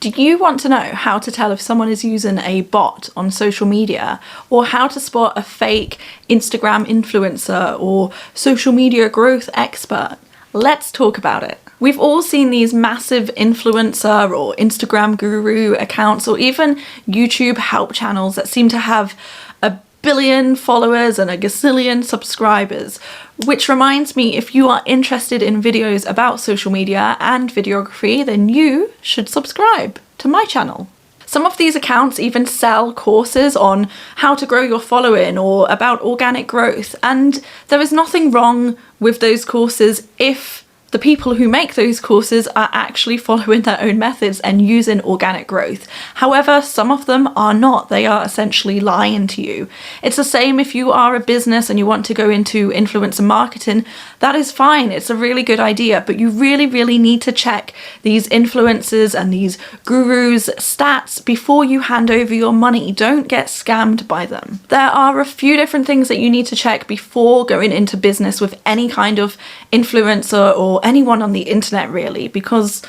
Do you want to know how to tell if someone is using a bot on social media, or how to spot a fake Instagram influencer or social media growth expert? Let's talk about it. We've all seen these massive influencer or Instagram guru accounts, or even YouTube help channels that seem to have a billion followers and a gazillion subscribers. Which reminds me, if you are interested in videos about social media and videography, then you should subscribe to my channel. Some of these accounts even sell courses on how to grow your following or about organic growth, and there is nothing wrong with those courses if the people who make those courses are actually following their own methods and using organic growth. However, some of them are not. They are essentially lying to you. It's the same if you are a business and you want to go into influencer marketing. That is fine. It's a really good idea, but you really need to check these influencers and these gurus' stats before you hand over your money. Don't get scammed by them. There are a few different things that you need to check before going into business with any kind of influencer or anyone on the internet, really, because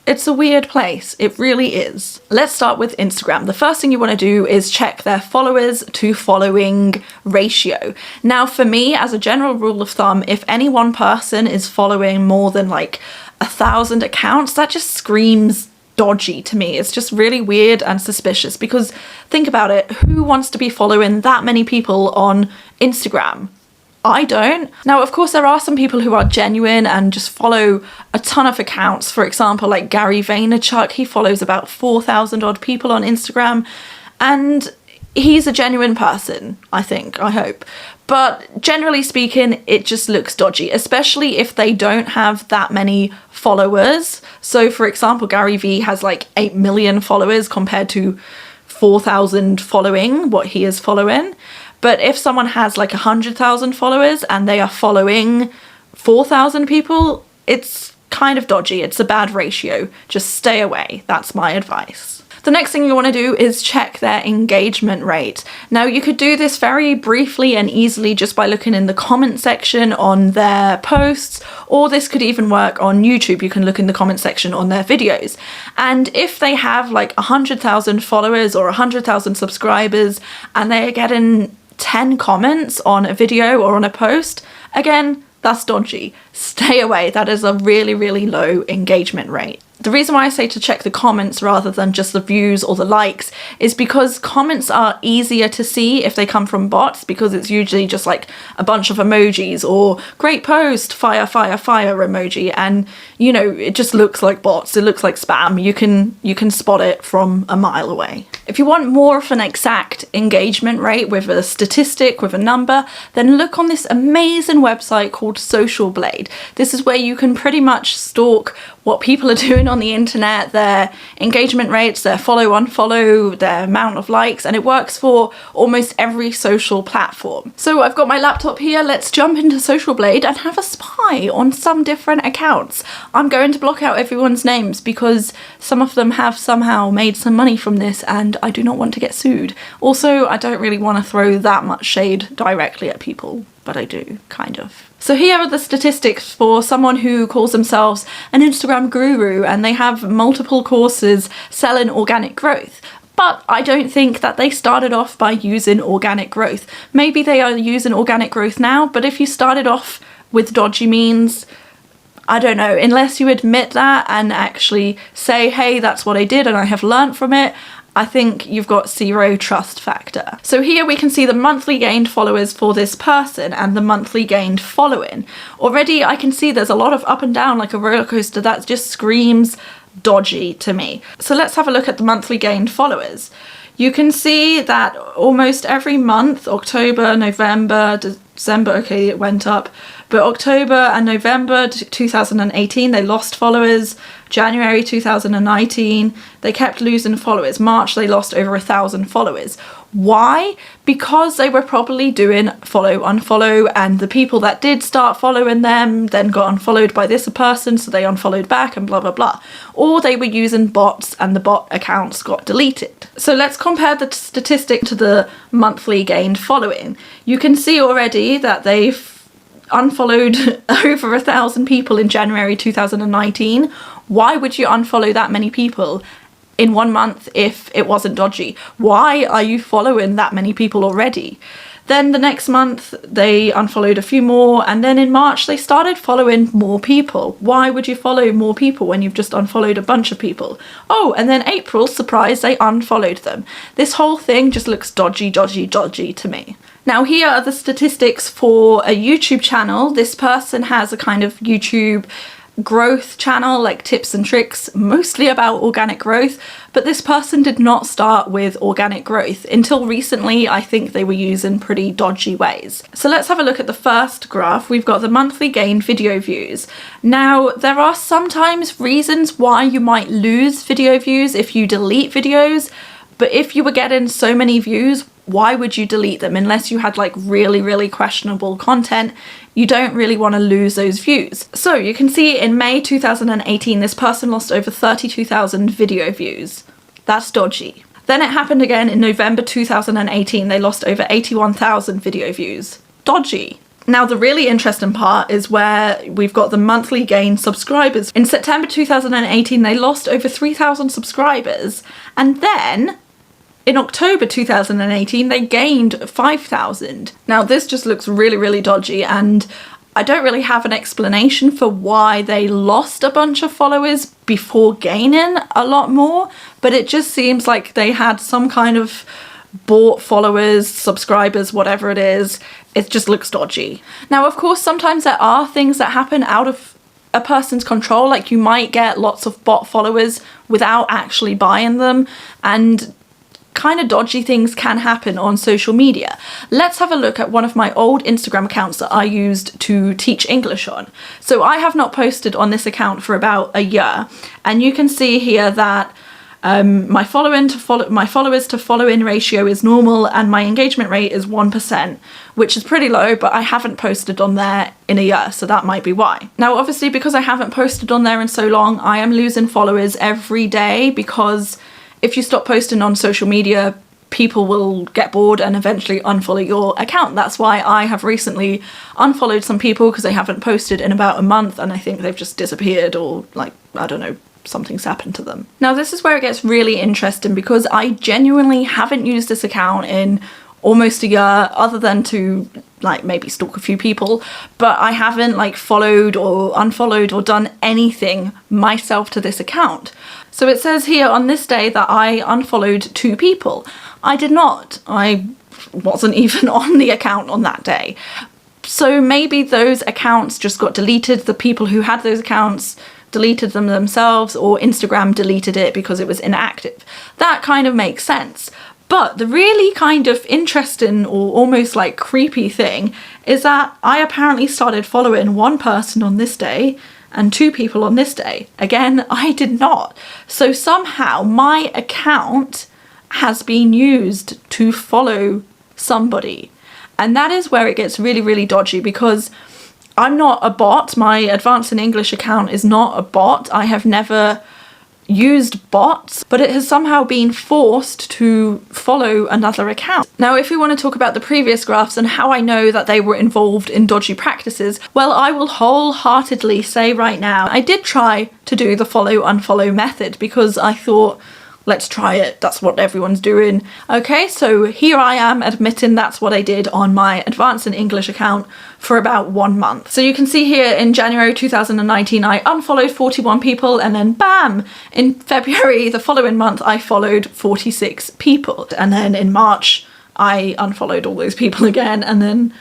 it's a weird place. It really is. Let's start with Instagram. The first thing you want to do is check their followers to following ratio. Now, for me, as a general rule of thumb, if any one person is following more than like 1,000 accounts, that just screams dodgy to me. It's just really weird and suspicious, because think about it, who wants to be following that many people on Instagram? I don't. Now, of course, there are some people who are genuine and just follow a ton of accounts. For example, like Gary Vaynerchuk, he follows about 4,000 odd people on Instagram, and he's a genuine person, I think, I hope. But generally speaking, it just looks dodgy, especially if they don't have that many followers. So, for example, Gary V has like 8 million followers compared to 4,000 following what he is following. But if someone has like 100,000 followers and they are following 4,000 people, it's kind of dodgy. It's a bad ratio. Just stay away. That's my advice. The next thing you want to do is check their engagement rate. Now, you could do this very briefly and easily just by looking in the comment section on their posts, or this could even work on YouTube. You can look in the comment section on their videos. And if they have like 100,000 followers or 100,000 subscribers and they're getting 10 comments on a video or on a post, again, that's dodgy. Stay away. That is a really low engagement rate. The reason why I say to check the comments rather than just the views or the likes is because comments are easier to see if they come from bots, because it's usually just like a bunch of emojis or great post, fire emoji, and you know, it just looks like bots. It looks like spam. You can spot it from a mile away. If you want more of an exact engagement rate with a statistic, with a number, then look on this amazing website called Social Blade. This is where you can pretty much stalk what people are doing on the internet, their engagement rates, their follow, unfollow, their amount of likes, and it works for almost every social platform. So I've got my laptop here. Let's jump into Social Blade and have a spy on some different accounts. I'm going to block out everyone's names because some of them have somehow made some money from this and I do not want to get sued. Also, I don't really want to throw that much shade directly at people, but I do, kind of. So here are the statistics for someone who calls themselves an Instagram guru and they have multiple courses selling organic growth. But I don't think that they started off by using organic growth. Maybe they are using organic growth now, but if you started off with dodgy means, I don't know, unless you admit that and actually say, hey, that's what I did and I have learned from it, I think you've got zero trust factor. So here we can see the monthly gained followers for this person and the monthly gained following. Already I can see there's a lot of up and down like a roller coaster. That just screams dodgy to me. So let's have a look at the monthly gained followers. You can see that almost every month, October, November, December, okay, it went up, but October and November 2018, they lost followers. January 2019, they kept losing followers. March, they lost over 1,000 followers. Why? Because they were probably doing follow, unfollow, and the people that did start following them then got unfollowed by this person, so they unfollowed back and blah, blah, blah. Or they were using bots and the bot accounts got deleted. So let's compare the statistic to the monthly gained following. You can see already that they've unfollowed over 1,000 people in January 2019. Why would you unfollow that many people in 1 month if it wasn't dodgy? Why are you following that many people already? Then the next month they unfollowed a few more, and then in March they started following more people. Why would you follow more people when you've just unfollowed a bunch of people? Oh, and then April, surprise, they unfollowed them. This whole thing just looks dodgy to me. Now here are the statistics for a YouTube channel. This person has a kind of YouTube growth channel, like tips and tricks, mostly about organic growth, but this person did not start with organic growth. Until recently, I think they were using pretty dodgy ways. So let's have a look at the first graph. We've got the monthly gain video views. Now, there are sometimes reasons why you might lose video views if you delete videos, but if you were getting so many views, why would you delete them? Unless you had like really questionable content, you don't really want to lose those views. So you can see in May 2018, this person lost over 32,000 video views. That's dodgy. Then it happened again in November 2018. They lost over 81,000 video views. Dodgy. Now, the really interesting part is where we've got the monthly gain subscribers. In September 2018, they lost over 3,000 subscribers. And then in October 2018, they gained 5,000. Now, this just looks really dodgy, and I don't really have an explanation for why they lost a bunch of followers before gaining a lot more, but it just seems like they had some kind of bought followers, subscribers, whatever it is. It just looks dodgy. Now, of course, sometimes there are things that happen out of a person's control, like you might get lots of bot followers without actually buying them, and kind of dodgy things can happen on social media. Let's have a look at one of my old Instagram accounts that I used to teach English on. So I have not posted on this account for about a year, and you can see here that my followers to follow-in ratio is normal, and my engagement rate is 1%, which is pretty low, but I haven't posted on there in a year, so that might be why. Now, obviously, because I haven't posted on there in so long, I am losing followers every day, because if you stop posting on social media, people will get bored and eventually unfollow your account. That's why I have recently unfollowed some people, because they haven't posted in about a month, and I think they've just disappeared, or like, I don't know, something's happened to them. Now, this is where it gets really interesting, because I genuinely haven't used this account in almost a year, other than to like maybe stalk a few people, but I haven't like followed or unfollowed or done anything myself to this account. So it says here on this day that I unfollowed 2 people. I did not. I wasn't even on the account on that day. So maybe those accounts just got deleted. The people who had those accounts deleted them themselves, or Instagram deleted it because it was inactive. That kind of makes sense. But the really kind of interesting or almost like creepy thing is that I apparently started following 1 person on this day and 2 people on this day. Again, I did not. So somehow my account has been used to follow somebody. And that is where it gets really dodgy, because I'm not a bot. My Advanced in English account is not a bot. I have never used bots, but it has somehow been forced to follow another account. Now, if we want to talk about the previous graphs and how I know that they were involved in dodgy practices, well, I will wholeheartedly say right now, I did try to do the follow-unfollow method, because I thought, let's try it. That's what everyone's doing. Okay, so here I am admitting that's what I did on my Advanced in English account for about 1 month. So you can see here in January 2019, I unfollowed 41 people, and then bam, in February, the following month, I followed 46 people. And then in March, I unfollowed all those people again, and then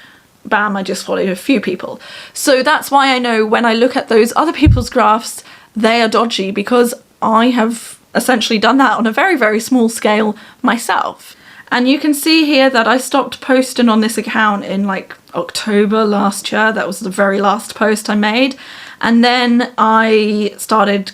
bam, I just followed a few people. So that's why I know when I look at those other people's graphs, they are dodgy, because I have essentially done that on a very small scale myself. And you can see here that I stopped posting on this account in like October last year. That was the very last post I made. And then I started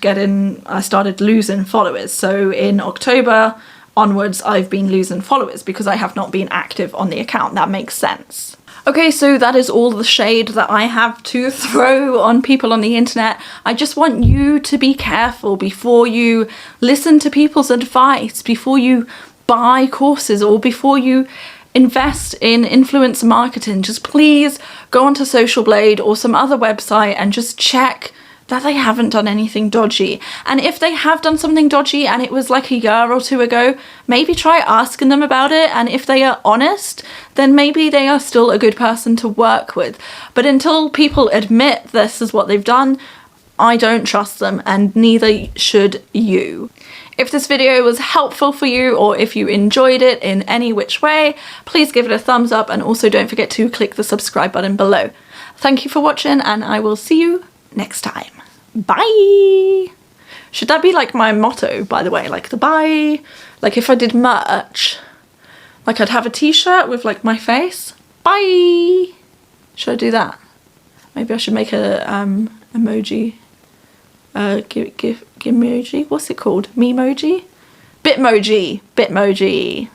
losing followers. So in October onwards, I've been losing followers because I have not been active on the account. That makes sense. Okay, so that is all the shade that I have to throw on people on the internet. I just want you to be careful before you listen to people's advice, before you buy courses, or before you invest in influencer marketing. Just please go onto Social Blade or some other website and just check that they haven't done anything dodgy. And if they have done something dodgy and it was like a year or two ago, maybe try asking them about it. And if they are honest, then maybe they are still a good person to work with. But until people admit this is what they've done, I don't trust them, and neither should you. If this video was helpful for you, or if you enjoyed it in any which way, please give it a thumbs up, and also don't forget to click the subscribe button below. Thank you for watching, and I will see you next time. Bye! Should that be like my motto, by the way? Like the bye? Like if I did merch, like I'd have a t-shirt with like my face. Bye! Should I do that? Maybe I should make a emoji. Gimoji? What's it called? Memoji? Bitmoji! Bitmoji!